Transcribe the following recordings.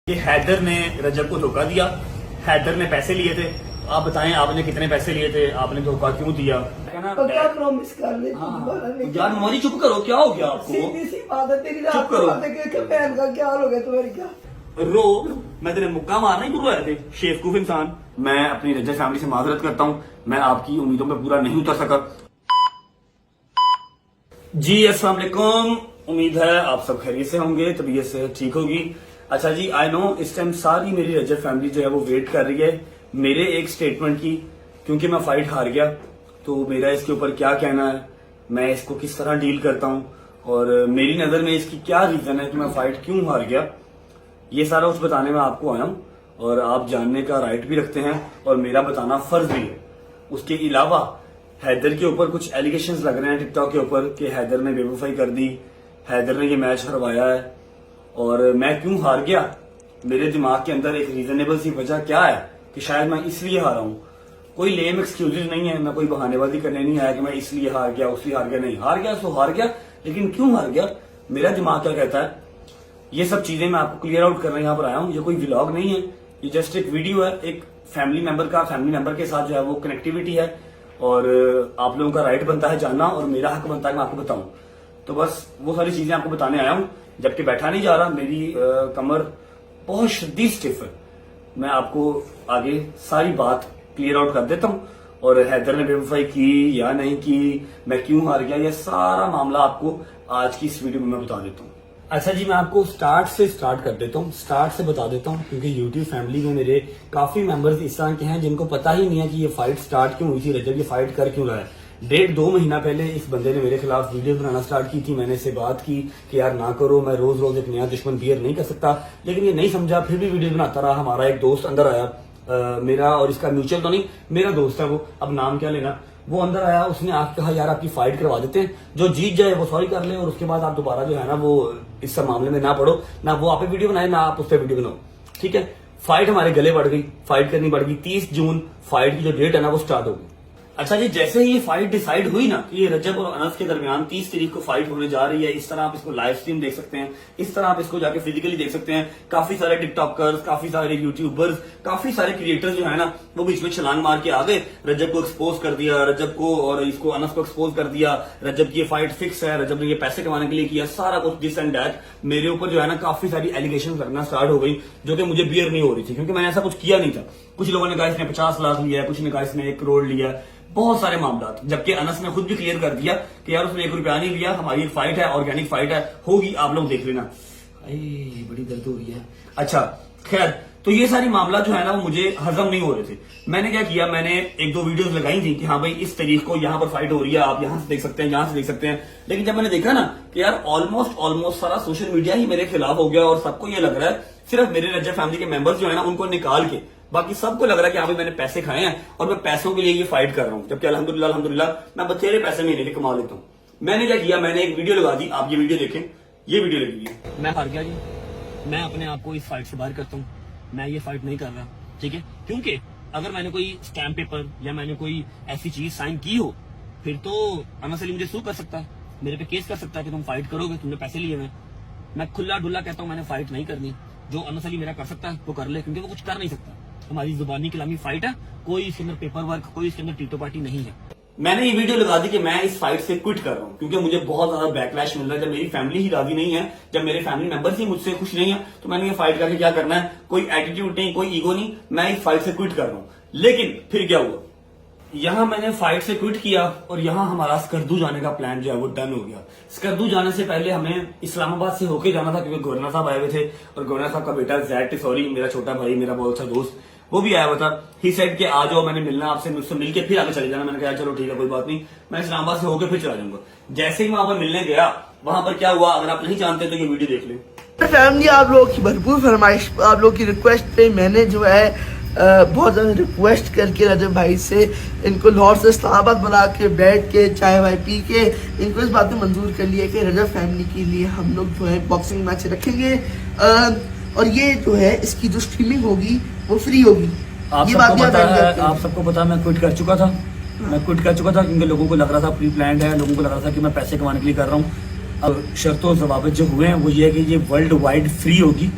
ये हैदर ने रजब को धोखा दिया। हैदर ने पैसे लिए थे। आप बताएं आपने कितने पैसे लिए थे, आपने धोखा क्यों दिया? तो क्या प्रॉमिस कर ले? यार मोरी चुप करो, क्या हो गया आपको? सीधी सी बात है तेरी। चुप करो। बहन का क्या हाल हो गया तुम्हारी? क्या रो, मैं तेरे मुक्का मारना ही शुरू आए थे शेफकूफ इंसान। मैं अपनी रजब फैमिली से माजरत करता हूँ, मैं आपकी उम्मीदों में पूरा नहीं उतर सका। जी अस्सलाम वालेकुम, उम्मीद है आप सब खैरियत से होंगे, तबीयत से ठीक होगी। अच्छा जी, आई नो इस टाइम सारी मेरी रजब फैमिली जो है वो वेट कर रही है मेरे एक स्टेटमेंट की, क्योंकि मैं फाइट हार गया। तो मेरा इसके ऊपर क्या कहना है, मैं इसको किस तरह डील करता हूँ और मेरी नजर में इसकी क्या रीजन है कि मैं फाइट क्यों हार गया, ये सारा कुछ बताने में आपको आया हूँ। और आप जानने का राइट भी रखते हैं और मेरा बताना फर्ज भी है। उसके अलावा हैदर के ऊपर कुछ एलिगेशंस लग रहे हैं टिकटॉक के ऊपर कि हैदर ने बेवफाई कर दी, हैदर ने ये मैच हरवाया है। और मैं क्यों हार गया, मेरे दिमाग के अंदर एक रीजनेबल सी वजह क्या है कि शायद मैं इसलिए हारा हूं। कोई लेम एक्सक्यूजेज नहीं है, मैं कोई बहानेबाजी करने नहीं आया कि मैं इसलिए हार गया उसलिए हार गया। नहीं, हार गया तो हार गया, लेकिन क्यों हार गया, मेरा दिमाग क्या कहता है, ये सब चीजें मैं आपको क्लियर आउट करने यहाँ पर आया हूँ। ये कोई व्लॉग नहीं है, ये जस्ट एक वीडियो है, एक फैमिली मेंबर के साथ जो है वो कनेक्टिविटी है। और आप लोगों का राइट बनता है जानना और मेरा हक बनता है मैं आपको बताऊं। तो बस वो सारी चीजें आपको बताने आया हूं, जबकि बैठा नहीं जा रहा, मेरी कमर बहुत शदीद स्टिफ है। मैं आपको आगे सारी बात क्लियर आउट कर देता हूं और हैदर ने बेवफाई की या नहीं की, मैं क्यों हार गया, ये सारा मामला आपको आज की इस वीडियो में मैं बता देता हूं। अच्छा जी, मैं आपको स्टार्ट से स्टार्ट कर देता हूँ, स्टार्ट से बता देता हूँ, क्योंकि यूट्यूब फैमिली में मेरे काफी मेंबर्स इस तरह के हैं जिनको पता ही नहीं है कि ये फाइट स्टार्ट क्यों हुई थी, रजब ये फाइट कर क्यों रहा है। 1.5-2 महीना पहले इस बंदे ने मेरे खिलाफ वीडियो बनाना स्टार्ट की थी। मैंने इससे बात की कि यार ना करो, मैं रोज रोज एक नया दुश्मन बियर नहीं कर सकता, लेकिन ये नहीं समझा, फिर भी वीडियो बनाता रहा। हमारा एक दोस्त अंदर आया, मेरा और इसका म्यूचुअल तो नहीं, मेरा दोस्त है वो, अब नाम क्या लेना, वो अंदर आया, उसने आके कहा यार आपकी फाइट करवा देते हैं, जो जीत जाए वो सॉरी कर ले और उसके बाद आप दोबारा जो है ना वो इस सब मामले में ना पड़ो, ना वो आप पे वीडियो बनाए ना आप उस पर वीडियो बनाओ, ठीक है। फाइट हमारे गले बढ़ गई, फाइट करनी पड़ गई। 30 जून फाइट की जो डेट है ना वो स्टार्ट हो गई। अच्छा जी, जैसे ही ये फाइट डिसाइड हुई ना कि ये रजब और अनस के दरमियान 30 तारीख को फाइट होने जा रही है, इस तरह आप इसको लाइव स्ट्रीम देख सकते हैं, इस तरह आप इसको जाके फिजिकली देख सकते हैं। काफी सारे टिकटॉकर्स, काफी सारे यूट्यूबर्स, काफी सारे क्रिएटर्स जो है ना वो बीच में छलांग मार के आ गए, रजब को एक्सपोज कर दिया, रजब को और इसको अनस को एक्सपोज कर दिया, रजब की ये फाइट फिक्स है, रजब ने ये पैसे कमाने के लिए किया, सारा कुछ दिस एंड दैट। मेरे ऊपर जो है ना काफी सारी एलिगेशन लगना स्टार्ट हो गई, जो कि मुझे बियर नहीं हो रही थी, क्योंकि मैंने ऐसा कुछ किया नहीं था। कुछ लोगों ने कहा इसने 50 लाख लिया, कुछ ने कहा इसने 1 करोड़ लिया, बहुत सारे मामला। जबकि अनस ने खुद भी क्लियर कर दिया कि यार उसने 1 रुपया नहीं लिया, हमारी एक फाइट है, ऑर्गेनिक फाइट है, होगी, आप लोग देख लेना। बड़ी दर्द हो रही है। अच्छा खैर, तो ये सारी मामला जो है ना वो मुझे हजम नहीं हो रहे थे। मैंने क्या किया, मैंने 1-2 वीडियोस लगाई थी कि हाँ भाई इस तारीख को यहाँ पर फाइट हो रही है, आप यहाँ से देख सकते हैं, यहाँ से देख सकते हैं। लेकिन जब मैंने देखा ना कि यार ऑलमोस्ट सारा सोशल मीडिया ही मेरे खिलाफ हो गया और सबको ये लग रहा है, सिर्फ मेरे रजब फैमिली के मेंबर्स जो है ना उनको निकाल के बाकी सबको लग रहा है कि हाँ भाई मैंने पैसे खाए हैं और मैं पैसों के लिए ये फाइट कर रहा हूँ, जबकि अल्हम्दुलिल्लाह मैं बथेरे पैसे महीने के कमा लेता हूँ। मैंने क्या किया, मैंने एक वीडियो लगा दी, आप ये वीडियो देखें, ये वीडियो लगी है। मैं हार गया जी, मैं अपने आप को इस फाइट से बाहर करता हूँ, मैं ये फाइट नहीं कर रहा, ठीक है। क्योंकि अगर मैंने कोई स्टैम्प पेपर या मैंने कोई ऐसी चीज साइन की हो, फिर तो अनस अली मुझे सू कर सकता है, मेरे पे केस कर सकता है कि तुम फाइट करोगे, तुमने पैसे लिए हुए। मैं खुला डुल्ला कहता हूँ मैंने फाइट नहीं करनी, जो अनस अली मेरा कर सकता है वो कर ले, क्योंकि वो कुछ कर नहीं सकता। हमारी जुबानी कलामी फाइट है, कोई इसके अंदर पेपर वर्क, कोई इसके अंदर टीटो पार्टी नहीं है। मैंने ये वीडियो लगा दी कि मैं इस फाइट से क्विट कर रहा हूं, क्योंकि मुझे बहुत ज्यादा बैकलैश मिल रहा है। जब मेरी फैमिली ही राजी नहीं है, जब मेरे फैमिली मेंबर्स ही मुझसे खुश नहीं है, तो मैंने ये फाइट करके क्या करना है, कोई एटीट्यूड नहीं, कोई ईगो नहीं, मैं इस फाइट से क्विट कर रहा हूं। लेकिन फिर क्या हुआ, यहां मैंने फाइट से क्विट किया और यहां हमारा स्कर्दू जाने का प्लान जो है वो डन हो गया। स्कर्दू जाने से पहले हमें इस्लामाबाद से होके जाना था, क्योंकि गवर्नर साहब आए हुए थे और गवर्नर साहब का बेटा जैड टिसौरी, मेरा छोटा भाई, मेरा बहुत अच्छा दोस्त, वो भी आया हुआ था। ही सेड कि आ जाओ, मैंने मिलना आपसे, मुझसे मिलके फिर आगे चले जाना। मैंने कहा चलो ठीक है, कोई बात नहीं, मैं इस्लामाबाद से होकर फिर चला जाऊंगा। जैसे ही वहां पर मिलने गया, वहां पर क्या हुआ, अगर आप नहीं जानते तो ये वीडियो देख लें। फैमिली, आप लोगों की भरपूर फरमाइश, आप लोगों की रिक्वेस्ट पे मैंने जो है बहुत ज्यादा रिक्वेस्ट करके रजब भाई से इनको लाहौर से इस्लामाबाद बुला के बैठ के चाय वाय पी के इनको इस बात में मंजूर कर लिया कि रजब फैमिली के लिए हम लोग जो है बॉक्सिंग मैच रखेंगे और ये जो है इसकी जो स्ट्रीमिंग होगी वो फ्री होगी। आप सबको पता है मैं क्विट कर चुका था, क्योंकि लोगों को लग रहा था प्री प्लान्ड है, लोगों को लग रहा था कि मैं पैसे कमाने के लिए कर रहा हूँ। अब शर्तों जवाब जो हुए हैं वो ये है कि ये वर्ल्ड वाइड फ्री होगी।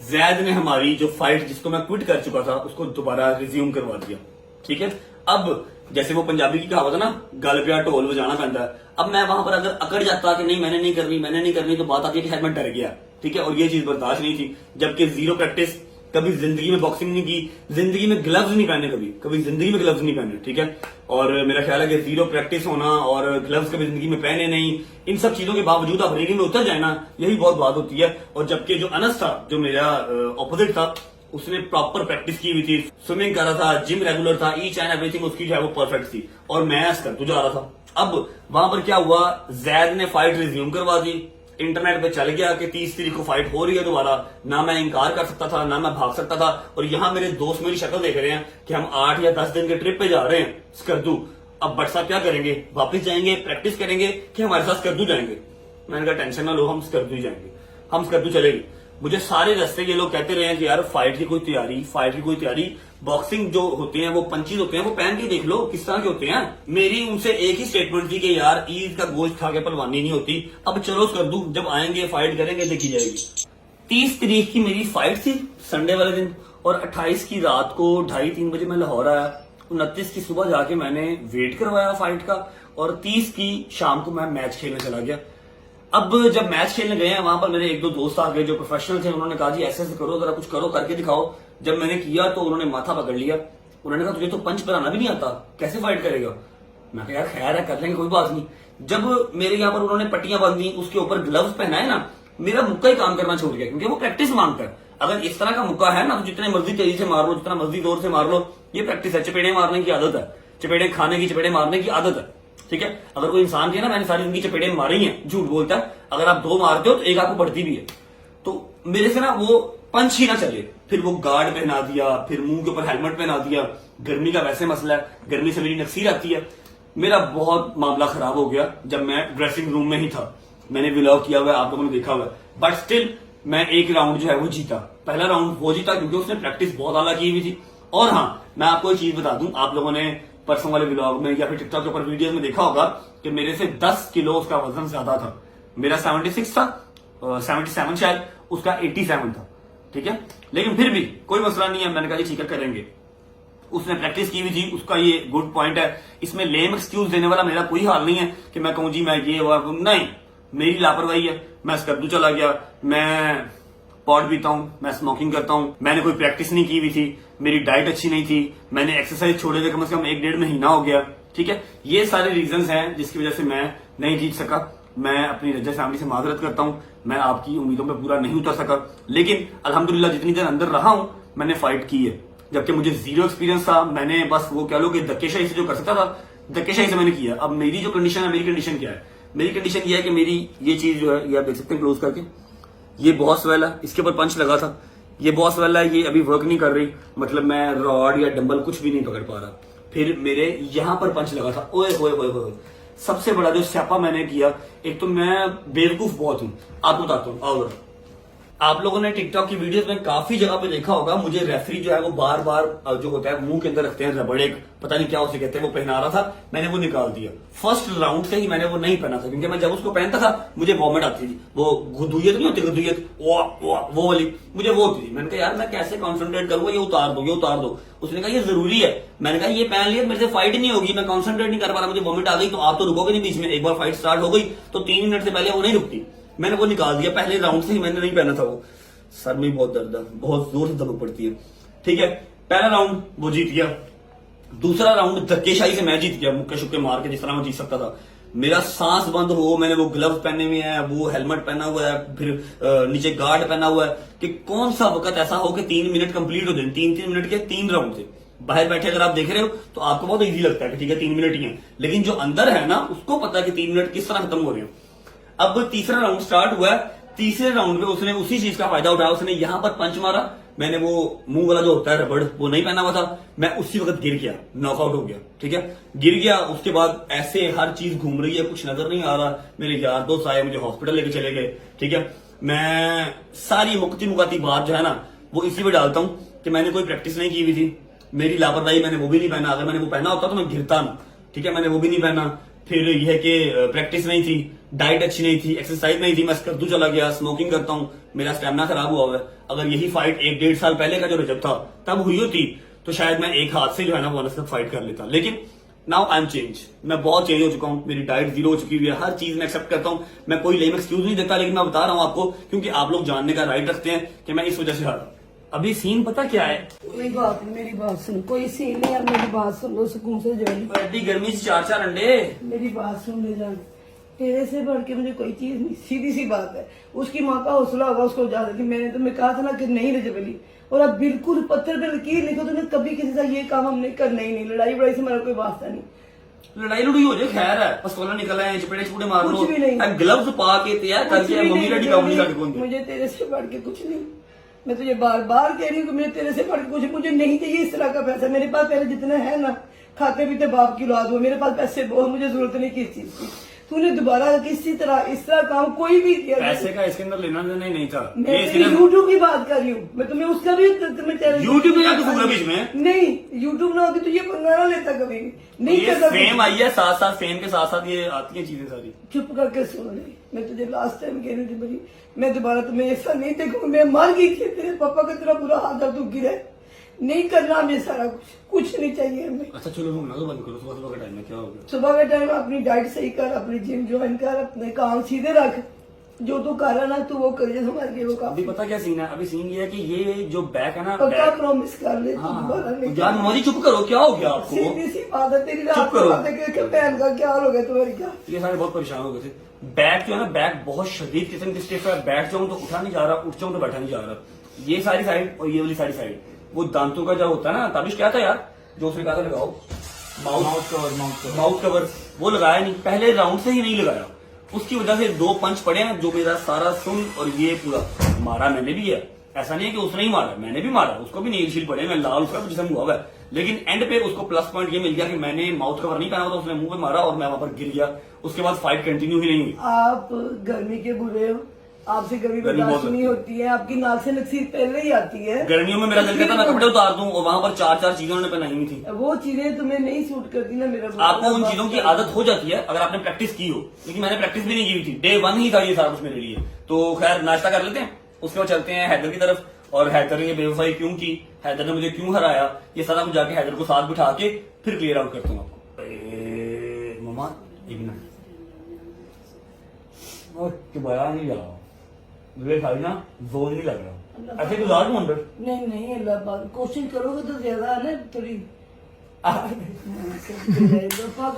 जैद ने हमारी जो फाइट जिसको मैं क्विट कर चुका था उसको दोबारा रिज्यूम करवा दिया। ठीक है, अब जैसे वो पंजाबी की कहावत है ना, गल पिया ढोल बजाना पैंदा है। अब मैं वहां पर अगर अकड़ जाता कि नहीं मैंने नहीं करनी तो बात आती है कि शायद मैं डर गया। ठीक है, और ये चीज बर्दाश्त नहीं थी, जबकि जीरो प्रैक्टिस, कभी जिंदगी में बॉक्सिंग नहीं की, जिंदगी में ग्लव्स नहीं पहने, कभी जिंदगी में ग्लव्स नहीं पहने। ठीक है, और मेरा ख्याल है कि जीरो प्रैक्टिस होना और ग्लव्स कभी जिंदगी में पहने नहीं, इन सब चीजों के बावजूद आप रिंग में उतर जाए ना, यही बहुत बात होती है। और जबकि जो अनस था, जो मेरा ऑपोजिट था, उसने प्रॉपर प्रैक्टिस की हुई थी, स्विमिंग कर रहा था, जिम रेगुलर था, ईच एंड एवरीथिंग उसकी जो है वो परफेक्ट थी, और मैं कर जा रहा था। अब वहां पर क्या हुआ, जैद ने फाइट रिज्यूम करवा दी, इंटरनेट पे चल गया कि 30 तारीख को फाइट हो रही है दोबारा। ना मैं इनकार कर सकता था, ना मैं भाग सकता था। और यहाँ मेरे दोस्त मेरी शक्ल देख रहे हैं कि हम 8 या 10 दिन के ट्रिप पे जा रहे हैं स्कर्दू। अब बट साहब क्या करेंगे, वापस जाएंगे प्रैक्टिस करेंगे कि हमारे साथ स्कर्दू जाएंगे? मैंने कहा टेंशन ना लो, हम स्कर्दू ही जाएंगे, हम स्कर्दू चलेंगे। मुझे सारे रास्ते ये लोग कहते रहे हैं कि यार फाइट की कोई तैयारी, बॉक्सिंग जो होते हैं वो पंचीज होते हैं, वो पहन के देख लो किस तरह के होते हैं। मेरी उनसे एक ही स्टेटमेंट थी कि यार ईद का गोश्त खा के पहलवानी नहीं होती, अब चलो कर दूं, जब आएंगे फाइट करेंगे, देखी जाएगी। 30 तारीख की मेरी फाइट थी संडे वाले दिन, और 28 की रात को 2:30-3 बजे मैं लाहौर आया। 29 की सुबह जाके मैंने वेट करवाया फाइट का, और 30 की शाम को मैं मैच खेलने चला गया। अब जब मैच खेलने गए हैं वहां पर मेरे एक दो दोस्त आ गए जो प्रोफेशनल थे, उन्होंने कहा जी ऐसे करो, जरा कुछ करो, करके दिखाओ। जब मैंने किया तो उन्होंने माथा पकड़ लिया, उन्होंने कहा तुझे तो पंच बनाना भी नहीं आता, कैसे फाइट करेगा? मैं कहा यार खैर है, कर लेंगे, कोई बात नहीं। जब मेरे यहाँ पर उन्होंने पट्टियां बांधी, उसके ऊपर ग्लव्स पहनाए ना, मेरा मुक्का ही काम करना छोड़ गया, क्योंकि वो प्रैक्टिस मांगता है। अगर इस तरह का मुक्का है ना तो जितने मर्जी तेजी से मार लो, जितना मर्जी जोर से मार लो, ये प्रैक्टिस है। चपेड़े मारने की आदत है, चपेड़े खाने की, चपेड़े मारने की आदत है। ठीक है, अगर कोई इंसान की ना मैंने सारी जिंदगी चपेड़े मारी हैं, झूठ बोलता है। अगर आप 2 मारते हो तो एक आपको बढ़ती भी है। तो मेरे से ना वो पंच ही ना चले, फिर वो गार्ड पहना दिया, फिर मुंह के ऊपर हेलमेट पहना दिया। गर्मी का वैसे मसला है, गर्मी से मेरी नक्सीर आती है। मेरा बहुत मामला खराब हो गया जब मैं ड्रेसिंग रूम में ही था। मैंने व्लॉग किया हुआ है, आप लोगों ने देखा हुआ है, बट स्टिल मैं एक राउंड जो है वो जीता। पहला राउंड वो जीता क्योंकि उसने प्रैक्टिस बहुत आला की हुई थी। और हाँ, मैं आपको एक चीज बता दूं, आप लोगों ने परसों वाले व्लॉग में या फिर टिकटॉक के ऊपर वीडियोस में देखा होगा कि मेरे से 10 किलो उसका वजन ज्यादा था। मेरा 76 था, 77 शायद, उसका 87 था। ठीक है, लेकिन फिर भी कोई मसला नहीं है, मैंने कहा ठीक है करेंगे। उसने प्रैक्टिस की हुई थी, उसका ये गुड पॉइंट है। इसमें लेम एक्सक्यूज देने वाला मेरा कोई हाल नहीं है कि मैं कहूं जी मैं ये नहीं, मेरी लापरवाही है। मैं स्कर्दू चला गया, मैं पॉट पीता हूं, मैं स्मोकिंग करता हूं, मैंने कोई प्रैक्टिस नहीं की हुई थी, मेरी डाइट अच्छी नहीं थी, मैंने एक्सरसाइज छोड़े हुए कम से कम 1-1.5 महीना हो गया। ठीक है, ये सारे रीजंस हैं जिसकी वजह से मैं नहीं जीत सका। मैं अपनी रजा फैमिली से माजरत करता हूं, मैं आपकी उम्मीदों पर पूरा नहीं उतर सका, लेकिन अल्हम्दुलिल्लाह जितनी देर अंदर रहा हूं मैंने फाइट की है। जबकि मुझे जीरो एक्सपीरियंस था, मैंने बस वो कह लो कि धक्केशाही से जो कर सकता था, धक्केशाही से मैंने किया। अब मेरी जो कंडीशन है, मेरी कंडीशन क्या है? मेरी कंडीशन ये है कि मेरी ये चीज जो है, ये आप देख सकते हैं क्लोज करके, ये बहुत स्वेल है, इसके ऊपर पंच लगा था, ये बहुत स्वेल है, ये अभी वर्क नहीं कर रही, मतलब मैं रॉड या डंबल कुछ भी नहीं पकड़ पा रहा। फिर मेरे यहां पर पंच लगा था, ओए होए होए होए। सबसे बड़ा जो स्यापा मैंने किया, एक तो मैं बेवकूफ बहुत हूं, आपको बताता हूं। और आप लोगों ने टिकटॉक की वीडियोस में काफी जगह पे देखा होगा, मुझे रेफरी जो है वो बार बार जो होता है मुंह के अंदर रखते हैं रबड़, एक पता नहीं क्या उसे कहते हैं, वो पहना रहा था, मैंने वो निकाल दिया। फर्स्ट राउंड से ही मैंने वो नहीं पहना था, क्योंकि मैं जब उसको पहनता था मुझे वॉमिट आती थी। वो गुदुयत नहीं होती, गुदुयत वो वाली मुझे वो होती थी। मैंने कहा यार मैं कैसे कॉन्सेंट्रेट करूंगा, ये उतार दो, ये उतार दो। उसने कहा ये जरूरी है। मैंने कहा ये पहन लिया, मेरे से फाइट नहीं होगी, मैं कॉन्सेंट्रेट नहीं कर पा रहा, मुझे वॉमिट आ गई, तो आप तो रुकोगे नहीं बीच में। एक बार फाइट स्टार्ट हो गई तो 3 मिनट से पहले वो नहीं रुकती। मैंने वो निकाल दिया, पहले राउंड से ही मैंने नहीं पहना था। वो सर में बहुत दर्द है, बहुत जोर से दबक पड़ती है। ठीक है, पहला राउंड वो जीत गया, दूसरा राउंड धक्केशाही से मैं जीत गया, मुक्के शुक्के मार के जिस तरह मैं जीत सकता था। मेरा सांस बंद हो, मैंने वो ग्लव्स पहने हुए हैं, वो हेलमेट पहना हुआ है, फिर नीचे गार्ड पहना हुआ है, कि कौन सा वक्त ऐसा हो कि 3 मिनट कंप्लीट हो जाए। 3-3 मिनट के 3 राउंड थे। बाहर बैठे अगर आप देख रहे हो तो आपको बहुत इजी लगता है कि ठीक है 3 मिनट ही है, लेकिन जो अंदर है ना उसको पता है कि 3 मिनट किस तरह खत्म हो रहे हैं। अब तीसरा राउंड स्टार्ट हुआ है। तीसरे राउंड में उसने उसी चीज का फायदा उठाया, उसने यहां पर पंच मारा, मैंने वो मुंह वाला जो होता है रबड़ वो नहीं पहना हुआ था, मैं उसी वक्त गिर गया, नॉकआउट हो गया। ठीक है, गिर गया। उसके बाद ऐसे हर चीज घूम रही है, कुछ नजर नहीं आ रहा। मेरे यार दोस्त आए, मुझे हॉस्पिटल लेके चले गए। ठीक है, मैं सारी मुकती बात जो है ना वो इसी पे डालता हूं कि मैंने कोई प्रैक्टिस नहीं की हुई थी, मेरी लापरवाही, मैंने वो भी नहीं पहना। अगर मैंने वो पहना होता तो मैं गिरता ना। ठीक है, मैंने वो भी नहीं पहना, फिर यह है कि प्रैक्टिस नहीं थी, डाइट अच्छी नहीं थी, एक्सरसाइज नहीं थी, मैं स्कर्दू चला गया, स्मोकिंग करता हूँ, मेरा स्टेमिना खराब हुआ हुआ है। अगर यही फाइट 1-1.5 साल पहले का जो रजब था तब हुई होती तो शायद मैं एक हाथ से जो है ना बोनस तक फाइट कर लेता। लेकिन नाउ आई एम चेंज, मैं बहुत चेंज हो चुका हूँ, मेरी डाइट जीरो हो चुकी हुई है, हर चीज मैं एक्सेप्ट करता हूँ, मैं कोई लेम एक्सक्यूज नहीं देता, लेकिन मैं बता रहा हूँ आपको क्योंकि आप लोग जानने का राइट रखते हैं कि मैं इस वजह से हारा। अभी सीन पता क्या है, कोई बात नहीं, मेरी बात सुन, कोई सीन नहीं यार, मेरी बात सुन लो सुकून से जो है। एडी गर्मी से 4-4 अंडे। मेरी बात सुन ले जान, तेरे से बढ़ के मुझे कोई चीज नहीं, सीधी सी बात है। उसकी माँ का हौसला होगा उसको ज्यादा कि मैंने तुम्हें कहा था ना कि नहीं रजब अली, और अब बिल्कुल पत्थर पे लकीर लिखो, तुमने कभी किसी से ये काम हमने करना ही नहीं, लड़ाई बड़ाई से हमारा कोई वास्ता नहीं। लड़ाई लुड़ी हो जाए खैर है, पस्तौला निकल आए, चपेटे चुपड़े मार लो, कुछ भी नहीं। ग्लव्स पा के तैयार कुछ करके भी मम्मी नहीं, डैडी का उंगली काट के मुझे तेरे से बढ़ के कुछ नहीं। मैं तुझे बार बार कह रही हूँ कि मुझे तेरे से बढ़ के कुछ, मुझे नहीं चाहिए इस तरह का पैसा। मेरे पास पहले जितना है ना, खाते पीते बाप की औलाद हो, मेरे पास पैसे बहुत, मुझे जरूरत नहीं किस चीज की। तूने दोबारा किसी तरह इस तरह काम कोई भी किया, पैसे का इसके अंदर लेना देना ही नहीं था। मैं ये तेरी सिर्फ यूट्यूब की बात कर रही हूँ, मैं तुम्हें उसका भी तुम्हें चैलेंज। YouTube में क्या कसूर है बीच में? नहीं, यूट्यूब ना होती तो ये पंगा ना लेता कभी भी, नहीं ये करता फेम कुछ। आई है, साथ साथ फेम के साथ साथ ये आती है चीजें सारी। चुप करके सुन ले, मैं तुझे लास्ट टाइम कह रही थी बड़ी, मैं दोबारा तुम्हें ऐसा नहीं देखूंगी। मैं मर गई थी, तेरे पापा का तेरा बुरा हाल था, तू गिरे नहीं करना हमें सारा कुछ नहीं चाहिए हमें। अच्छा चलो घूमना तो बंद करो, सुबह सुबह का टाइम है, क्या हो गया? सुबह के टाइम अपनी डाइट सही कर, अपनी जिम ज्वाइन कर, अपने काम सीधे रख, जो तू कर रहा ना तू वो कर, जैसे हमारे लिए वो काम। अभी पता क्या सीन है, अभी सीन ये है कि ये जो बैक है ना, पक्का बैक, प्रॉमिस कर ले, तू दोबारा हाँ नहीं यार मौजी चुप करो, क्या हो गया आपको? सीधी सी बात है तेरी, रात चुप को करो। बात है कि बहन का क्या हाल हो गया तुम्हारी क्या। ये सारे बहुत परेशान हो गए थे। बैक जो है ना, बैक बहुत शदीद किस्म की स्टिफ है, बैठ जाऊं तो उठा नहीं जा रहा, उठ जाऊं तो बैठा नहीं जा रहा। ये सारी साइड और ये वाली सारी साइड, वो दांतों का जब होता है ना, ताबिश क्या था यार जो उसने कहा था लगाओ, माउथ कवर, वो लगाया नहीं, पहले राउंड से ही नहीं लगाया, उसकी वजह से 2 पंच पड़े हैं जो मेरा सारा सुन और ये पूरा मारा मैंने भी है। ऐसा नहीं है कि उसने ही मारा, मैंने भी मारा, उसको भी नील शील पड़े, मैं लाल उसका जिसम हुआ है। लेकिन एंड पे उसको प्लस पॉइंट ये मिल गया कि मैंने माउथ कवर नहीं पहना था, उसने मुंह पे मारा और मैं वहां पर गिर गया। उसके बाद फाइट कंटिन्यू ही नहीं हुई। आप गर्मी के बुरे हो, आपसे कभी गर्मी बहुत बर्दाश्त नहीं होती है, आपकी नाक से नक्सीर पहले ही आती है। गर्मियों में मेरा दिल कहता मैं कपड़े उतार दूं, और वहां पर 4-4 चीजें उन्होंने पहनाई हुई थी। वो चीजें तुम्हें नहीं सूट करती ना मेरा। आपको उन चीजों की आदत हो जाती है अगर आपने प्रैक्टिस की हो, लेकिन मैंने प्रैक्टिस भी नहीं की हुई थी, डे 1 ही था ये सारा कुछ मेरे लिए। तो खैर नाश्ता कर लेते हैं, उसके बाद चलते हैं हैदर की तरफ, और हैदर ने ये बेवफाई क्यों की, हैदर ने मुझे क्यों हराया, ये सारा कुछ जाके हैदर को साथ बिठा के फिर क्लियर आउट करता हूँ आपको। ममा एक मिनट, और दोबारा नहीं जा रहा, मुझे खाली ना जोर नहीं लग रहा, ऐसे गुजार दूं अंदर। नहीं नहीं, अल्लाह पाक, कोशिश करोगे तो ज्यादा है ना थोड़ी।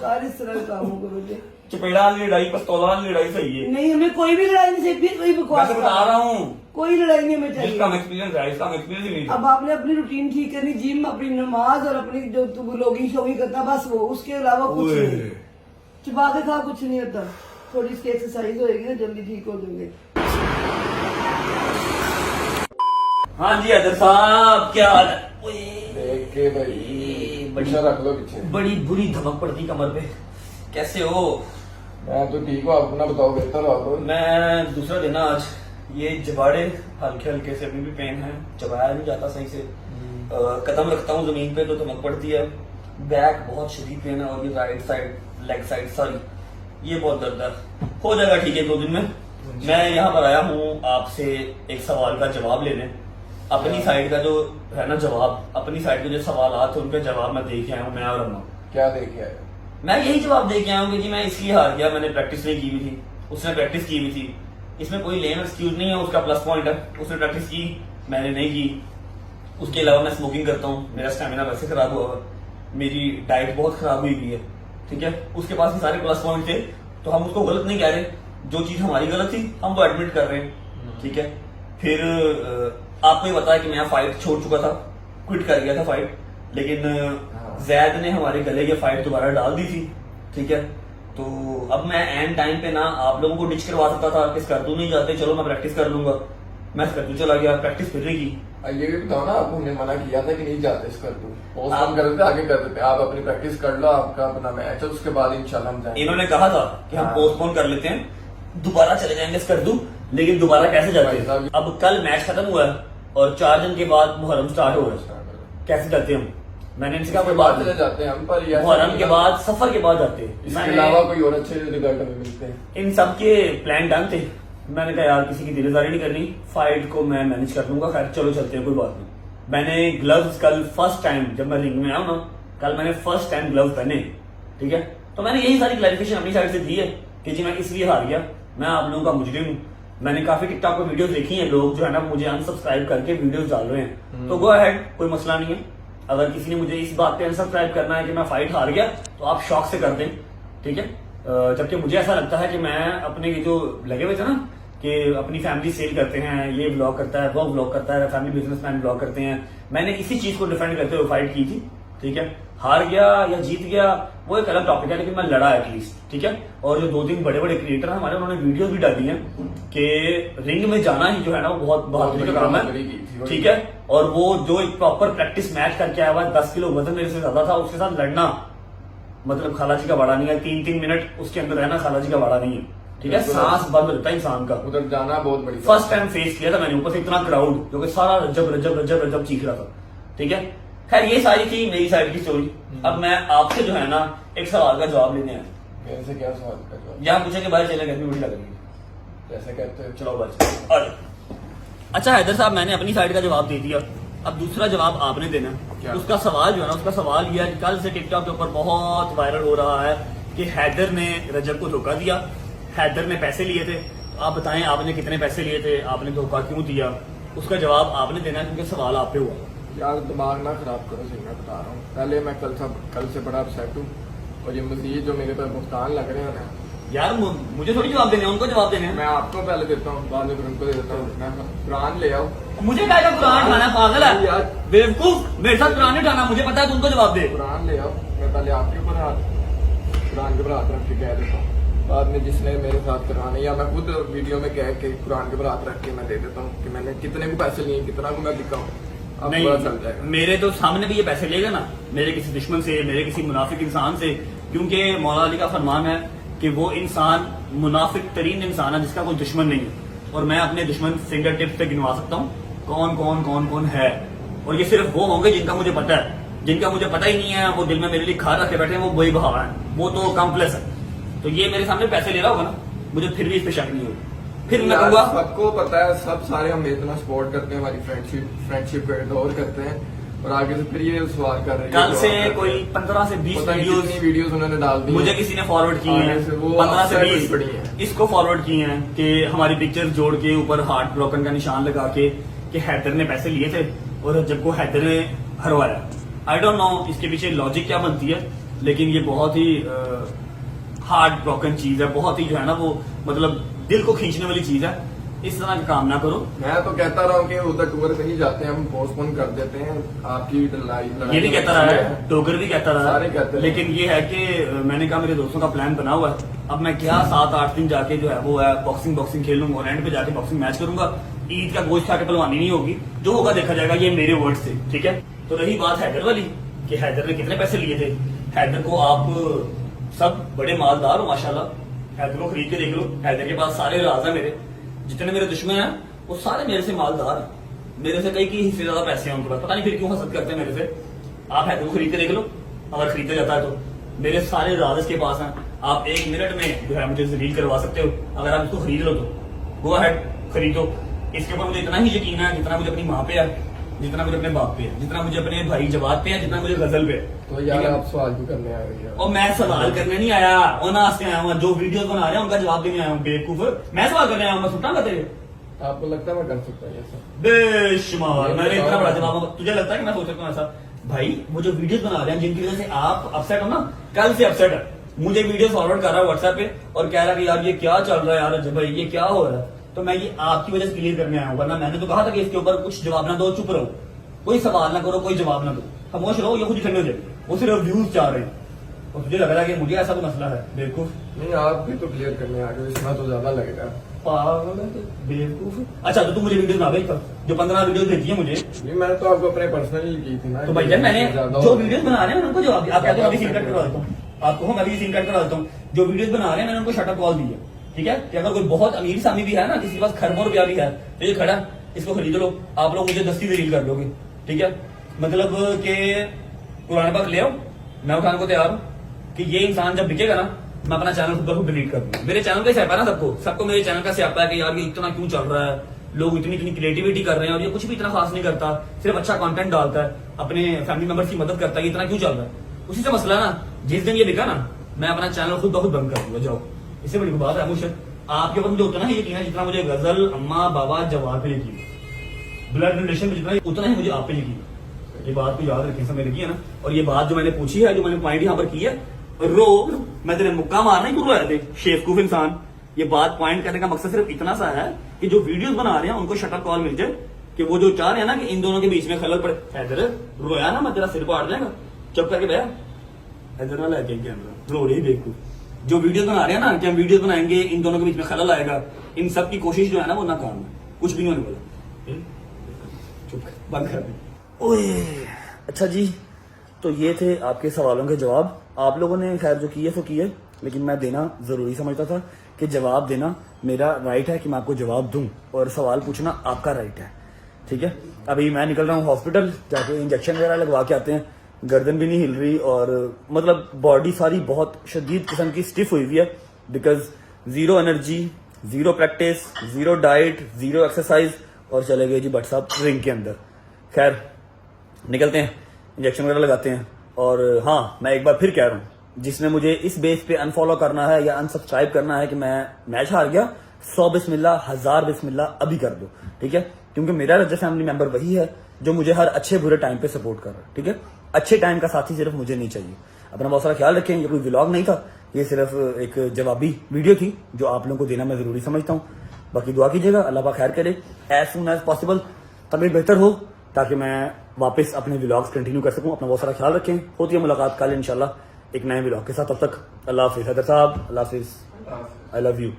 कार इस तरह कामों को मुझे चपेड़ा वाली लड़ाई, पस्तौला वाली लड़ाई सही है, नहीं, हमें कोई भी लड़ाई नहीं चाहिए, फिर वही मैं बकवास तो बता रहा हूँ। कोई लड़ाई नहीं हमें चाहिए। जिसका एक्सपीरियंस है, इसका एक्सपीरियंस ही नहीं था। अब आपने अपनी रूटीन ठीक करनी, जिम, अपनी नमाज और अपनी जो तू लोगिंग शोगिंग करता, बस वो, उसके अलावा कुछ ओए। नहीं। चबा के खा कुछ नहीं होता, थोड़ी इसकी एक्सरसाइज होएगी ना जल्दी ठीक हो जाओगे। हाँ जी हैदर साहब, क्या हाल है? देख के भाई पीछा रख लो पीछे। बड़ी बुरी धमक पड़ती कमर पे, कैसे हो? मैं तो ठीक हूँ, अपना बताओ, बेहतर हो आप? मैं दूसरा दिन आज, ये जबाड़े हल्के हल्के से अभी भी पेन है, चबाया नहीं जाता सही से, कदम रखता हूँ जमीन पे तो धमक पड़ती है, बैक बहुत शदीद पेन है, और ये right side, leg side, sorry ये बहुत दर्द है। हो जाएगा ठीक है 2 दिन में। मैं यहाँ पर आया हूँ आपसे एक सवाल का जवाब लेने, अपनी साइड का जो है ना जवाब, अपनी साइड के जो सवाल थे उनके जवाब मैं देख आया हूँ, मैं और अम्मा। क्या देखे आए? मैं यही जवाब दे के आया हूँ कि जी मैं इसलिए हार गया, मैंने प्रैक्टिस नहीं की हुई थी, उसने प्रैक्टिस की हुई थी, इसमें कोई लेम एक्सक्यूज नहीं है, उसका प्लस पॉइंट है, उसने प्रैक्टिस की, मैंने नहीं की। उसके अलावा मैं स्मोकिंग करता हूँ, मेरा स्टेमिना वैसे खराब हुआ है, मेरी डाइट बहुत खराब हुई हुई है, ठीक है। उसके पास ये सारे प्लस पॉइंट थे, तो हम उसको गलत नहीं कह रहे, जो चीज हमारी गलत थी हम वो एडमिट कर रहे हैं, ठीक है। फिर आपको ये पता है कि मैं फाइट छोड़ चुका था, क्विट कर गया था फाइट, लेकिन जैद ने हमारे गले की फाइट दोबारा डाल दी थी, ठीक है। तो अब मैं एंड टाइम पे ना आप लोगों को डिच करवा सकता था कि स्कर्दू नहीं जाते, चलो मैं प्रैक्टिस कर लूंगा, मैं स्कर्दू चला गया, प्रैक्टिस फिर नहीं की। ये भी बताओ ना, आपको हमने मना किया था कि नहीं जाते इस कर दो, पोस्टपोन कर देते, आगे कर देते, आप अपनी प्रैक्टिस कर लो, आपका अपना मैच है, उसके बाद इंशाल्लाह हम जाएंगे। इन्होंने कहा था कि हम हाँ। पोस्टपोन कर लेते हैं, दोबारा चले जाएंगे स्कर्दू, लेकिन दोबारा कैसे जाते भाई हैं? साहब, अब कल मैच खत्म हुआ है और 4 दिन के बाद मुहर्रम स्टार्ट हो रहा है, कैसे जाते हैं हम? मैंने इनसे कहा इसके कोई बाद बात चले जाते हैं हम, पर ये मुहर्रम के बाद, सफर के बाद जाते हैं। इसके मैंने अलावा कोई और अच्छे रिजल्ट हमें मिलते हैं। इन सब के प्लान डन थे। मैंने कहा यार किसी की दिलदारी नहीं करनी, फाइट को मैं मैनेज कर लूंगा, खैर चलो चलते हैं, कोई बात नहीं। मैंने ग्लव्स कल फर्स्ट टाइम जब मैं रिंग में आया ना, कल मैंने फर्स्ट टाइम ग्लव्स पहने, ठीक है। तो मैंने यही सारी क्लैरिफिकेशन अपनी साइड से दी है कि जी मैं इसलिए हार गया, मैं आप लोगों का मुजरिम हूँ। मैंने काफी टिकटॉक पर वीडियोस देखी हैं, लोग जो है ना मुझे अनसब्सक्राइब करके वीडियोस डाल रहे हैं, तो गो अहेड, कोई मसला नहीं है। अगर किसी ने मुझे इस बात पे अनसब्सक्राइब करना है कि मैं फाइट हार गया, तो आप शौक से कर दें, ठीक है। जबकि मुझे ऐसा लगता है कि मैं अपने ये जो लगे हुए थे ना कि अपनी फैमिली सेल करते हैं, ये ब्लॉग करता है, वो ब्लॉग करता है, फैमिली बिजनेसमैन ब्लॉग करते हैं, मैंने इसी चीज को डिफेंड करते हुए फाइट की थी, ठीक है। हार गया या जीत गया वो एक अलग टॉपिक है, लेकिन मैं लड़ा एटलीस्ट, ठीक है। और जो 2-3 बड़े बड़े क्रिएटर हैं हमारे, उन्होंने वीडियो भी डाली है कि रिंग में जाना ही जो है ना वो बहुत बहादुरी का काम है, ठीक है। और वो जो एक प्रॉपर प्रैक्टिस मैच करके आया हुआ है, 10 किलो वजन मेरे से ज्यादा था, उसके साथ लड़ना मतलब खालाजी का वाड़ा नहीं है। 3-3 मिनट उसके अंदर रहना खालाजी का वाड़ा नहीं है, ठीक है। सांस बंद रहता है इंसान का। उधर जाना बहुत बड़ी फर्स्ट टाइम फेस किया था मैंने, ऊपर से इतना क्राउड जो कि सारा रजब रजब रजब रजब चीख रहा था, ठीक है। खैर ये सारी थी मेरी साइड की स्टोरी। अब मैं आपसे जो है ना एक सवाल का जवाब लेने आया। मेरे से क्या सवाल का जवाब? यहाँ पूछे कि भाई चले गर्मी बड़ी लग रही है, जैसे कहते हैं चलो बस। और अच्छा हैदर साहब, मैंने अपनी साइड का जवाब दे दिया, अब दूसरा जवाब आपने देना। क्या? उसका सवाल जो है ना, उसका सवाल यह है कि कल से टिकटॉक के ऊपर बहुत वायरल हो रहा है कि हैदर ने रजब को धोखा दिया, हैदर ने पैसे लिए थे। तो आप बताएं आपने कितने पैसे लिए थे, आपने धोखा क्यों दिया, उसका जवाब आपने देना है, क्योंकि सवाल आप पे हुआ। यार दिमाग ना खराब करो, सही मैं बता रहा हूँ। पहले मैं कल से बड़ा अपसेट हूँ, और ये मजीद जो मेरे पर भुगतान लग रहे हैं ना यार मुझे थोड़ी जवाब देने हैं, उनको जवाब देने हैं। मैं आपको पहले देता हूँ, बाद में फिर उनको दे देता हूँ। मैं कुरान ले आओ। मुझे क्या का कुरान उठाना है, पागल है यार। बेवकूफ, मेरे साथ कुरान नहीं उठाना, मुझे पता है तुमको जवाब दे। कुरान ले आओ, मैं पहले आपके ऊपर कुरान के ऊपर हाथ रख के कह देता हूँ, बाद में जिसने मेरे साथ कराना, या मैं खुद वीडियो में कह के कुरान के ऊपर हाथ रख के मैं दे देता हूँ कि मैंने कितने को पैसे लिए, कितना को मैं बिका हूँ। अब पता चल नहीं, जाएगा। मेरे तो सामने भी ये पैसे लेगा ना, मेरे किसी दुश्मन से, मेरे किसी मुनाफिक इंसान से, क्योंकि मौला अली का फरमान है कि वो इंसान मुनाफिक तरीन इंसान है जिसका कोई दुश्मन नहीं है। और मैं अपने दुश्मन फिंगर टिप्स पे गिनवा सकता हूँ कौन कौन कौन कौन है, और ये सिर्फ वो होंगे जिनका मुझे पता है। जिनका मुझे पता ही नहीं है, वो दिल में मेरे लिए खा रखे बैठे हैं, वो वही बहा है, वो तो कॉम्प्लेक्स है। तो ये मेरे सामने पैसे ले रहा होगा ना, मुझे फिर भी इस पे शक नहीं होगा, फिर मैं यार, कहूंगा सबको पता है, सब सारे हम इतना सपोर्ट करते हैं, हमारी फ्रेंडशिप को एडोर करते हैं, और आगे से फिर ये सवाल कर रहे हैं। कल से कोई 15 से 20 वीडियोस उन्होंने डाल दी, मुझे किसी ने फॉरवर्ड की हैं, 15 से 20 इसको फॉरवर्ड की हैं कि हमारी पिक्चर्स जोड़ के ऊपर हार्ट ब्रोकन का निशान लगा के कि हैदर ने पैसे लिए थे और रजब को हैदर ने हरवाया। आई डोंट नो इसके पीछे लॉजिक क्या बनती है, लेकिन ये बहुत ही हार्ट ब्रोकन चीज है, बहुत ही जो है ना वो मतलब दिल को खींचने वाली चीज है। इस तरह का काम ना करो। मैं तो कहता रहा हूँ कि उधर टूर कहीं जाते हैं, हम पोस्टपोन कर देते हैं आपकी लड़ाई। ये भी कहता रहा है, टोकर भी कहता रहा सारे कहते है, हैं। लेकिन ये है कि मैंने कहा मेरे दोस्तों का प्लान बना हुआ है, अब मैं क्या 7-8 दिन जाके जो है वो है बॉक्सिंग खेल लूंगा, और एंड पे जाके बॉक्सिंग मैच करूंगा। ईद का गोश्त खा के पहलवानी नहीं होगी, जो होगा देखा जाएगा, ये मेरे वर्ड से, ठीक है। तो रही बात हैदर वाली कि हैदर ने कितने पैसे लिए थे, हैदर को आप सब बड़े मालदार हो माशाल्लाह, हैदर को खरीद के देख लो, हैदर के पास सारे राज है मेरे, जितने मेरे दुश्मन हैं वो सारे मेरे से मालदार हैं, मेरे से कई की हिस्से ज्यादा पैसे हैं उनके पास, पता नहीं फिर क्यों हसद करते हैं मेरे से। आप हैदर को खरीद के देख लो, अगर खरीदा जाता है तो मेरे सारे राज के पास हैं, आप 1 मिनट में जो है मुझे जलील करवा सकते हो, अगर आप इसको खरीद लो तो गो अहेड खरीदो। इसके ऊपर मुझे इतना ही यकीन है जितना मुझे अपनी माँ पे है, जितना मुझे अपने बाप पे है, जितना मुझे अपने भाई जवाब पे है, जितना मुझे गजल पे है। तो यार आप सवाल क्यों करने आ रही है? और मैं सवाल करने नहीं आया, उन्हें से आया हूँ, जो वीडियो बना रहे हैं उनका जवाब देने आया हूँ, बेवकूफ। मैं सवाल करने आया हूँ, मैं सुनता का तेरे आपको लगता है मैं कर सकता हूँ ऐसा? बेशुमार मैंने इतना बड़ा जवाब, तुझे लगता है कि मैं सोच सकता हूँ ऐसा? भाई वो जो वीडियोस बना रहे हैं जिनकी वजह से आप अपसेट हो ना, कल से अपसेट है, मुझे वीडियो फॉरवर्ड कर रहा है व्हाट्सएप पे और कह रहा है कि यार ये क्या चल रहा है यार अजय भाई, ये क्या हो रहा है। तो मैं ये आपकी वजह से क्लियर करने आया हूँ, वरना मैंने तो कहा था कि इसके ऊपर कुछ जवाब ना दो, चुप रहो, कोई सवाल ना करो, कोई जवाब ना दो, खामोश रहो, ये खुद ठंडे हो जाए, वो सिर्फ व्यूज चाह रहे हैं। और तुझे लग रहा है कि मुझे ऐसा कोई मसला है, बेवकूफ। नहीं आप भी तो क्लियर करने आ गए, इसमें तो ज्यादा लगेगा। पागल है तो बेवकूफ। अच्छा तो तू मुझे वीडियो बना भेजता जो 15 वीडियो भेजी है मुझे। नहीं मैंने तो आपको अपने पर्सनली की थी ना। तो भैया मैंने जो वीडियोस बना रहे हैं उनको जवाब, आप कहते हो अभी सीन कट करवा देता हूँ, आपको मैं अभी सीन कट करवा देता हूँ। जो वीडियोस बना रहे हैं मैंने उनको शटअप कॉल दी है, ठीक है, कि अगर कोई बहुत अमीर सामी भी है ना, किसी के पास खरबों रुपया भी है, तो ये खड़ा इसको खरीद लो, आप लोग मुझे 10 दलील कर दोगे, ठीक है। मतलब कि कुरान पाक ले आओ, मैं उठाने को तैयार हूँ कि ये इंसान जब बिकेगा ना, मैं अपना चैनल खुद डिलीट कर दूंगा। मेरे चैनल का ही स्यापा है ना, सबको मेरे चैनल का स्यापा है कि यार ये इतना क्यों चल रहा है, लोग इतनी इतनी क्रिएटिविटी कर रहे हैं और ये कुछ भी इतना खास नहीं करता, सिर्फ अच्छा कंटेंट डालता है, अपने फैमिली मेंबर्स की मदद करता है, इतना क्यों चल रहा है। उसी से मसला ना, जिस दिन ये बिका ना, मैं अपना चैनल खुद बंद कर दूंगा। जाओ, इससे बड़ी बात है मुझे आपके ऊपर मुझे उतना ही यकीन है जितना मुझे गजल, अम्मा, बाबा, जवाब पे यकीन है। ब्लड रिलेशन में जितना उतना ही मुझे आप पे यकीन है। ये बात को याद रखें, सब मेरे की है ना। और ये बात जो मैंने पूछी है, जो मैंने पॉइंट यहाँ पर की है, रो मैं तेरे मुक्का मारना ही क्यों रोया थे शेफकूफ इंसान। ये बात पॉइंट करने का मकसद सिर्फ इतना सा है कि जो वीडियोस बना रहे हैं उनको शटर कॉल मिल जाए, कि वो जो चाह रहे हैं ना कि इन दोनों के बीच में खलल पड़े। हैदर रोया ना, मैं तेरा सिर पाड़ जाएगा, चुप करके बया। हैदर ना लेके कैमरा रो रही बेवकूफ। जो वीडियो बना रहे हैं ना कि हम वीडियो बनाएंगे, इन दोनों के बीच में खलल आएगा, इन सब की कोशिश जो है ना वो नाकाम है, कुछ भी नहीं होने वाला। चुप बंद कर दे। ओए अच्छा जी, तो ये थे आपके सवालों के जवाब। आप लोगों ने खैर जो किए सो किए, लेकिन मैं देना जरूरी समझता था कि जवाब देना मेरा राइट है कि मैं आपको जवाब दूं, और सवाल पूछना आपका राइट है। ठीक है, अभी मैं निकल रहा हूँ हॉस्पिटल, जाके इंजेक्शन वगैरह लगवा के आते हैं। गर्दन भी नहीं हिल रही और मतलब बॉडी सारी बहुत शदीद किस्म की स्टिफ हुई हुई है, because zero energy, zero practice, zero diet, zero exercise, और चले गए जी भट्ट साहब रिंग के अंदर। खैर निकलते हैं, इंजेक्शन वगैरह लगाते हैं। और हाँ, मैं एक बार फिर कह रहा हूँ, जिसने मुझे इस बेस पे अनफॉलो करना है या अनसब्सक्राइब करना है कि मैं मैच हार गया, 100 बिस्मिल्लाह 1000 बिस्मिल्लाह अभी कर दो। ठीक है, क्योंकि मेरा रजा फैमिली मेंबर वही है जो मुझे हर अच्छे बुरे टाइम पे सपोर्ट कर रहा है। ठीक है, अच्छे टाइम का साथी सिर्फ मुझे नहीं चाहिए। अपना बहुत सारा ख्याल रखें। ये कोई व्लॉग नहीं था, ये सिर्फ एक जवाबी वीडियो थी जो आप लोगों को देना मैं जरूरी समझता हूँ। बाकी दुआ कीजिएगा, अल्लाह पाक खैर करे, एज सुन एज पॉसिबल तभी बेहतर हो, ताकि मैं वापस अपने व्लॉग्स कंटिन्यू कर सकूं। अपना बहुत सारा ख्याल रखें। होती है मुलाकात कल इंशाल्लाह एक नए व्लॉग के साथ। तब तक अल्लाह हाफिज। हैदर साहब अल्लाह हाफिज, आई लव यू।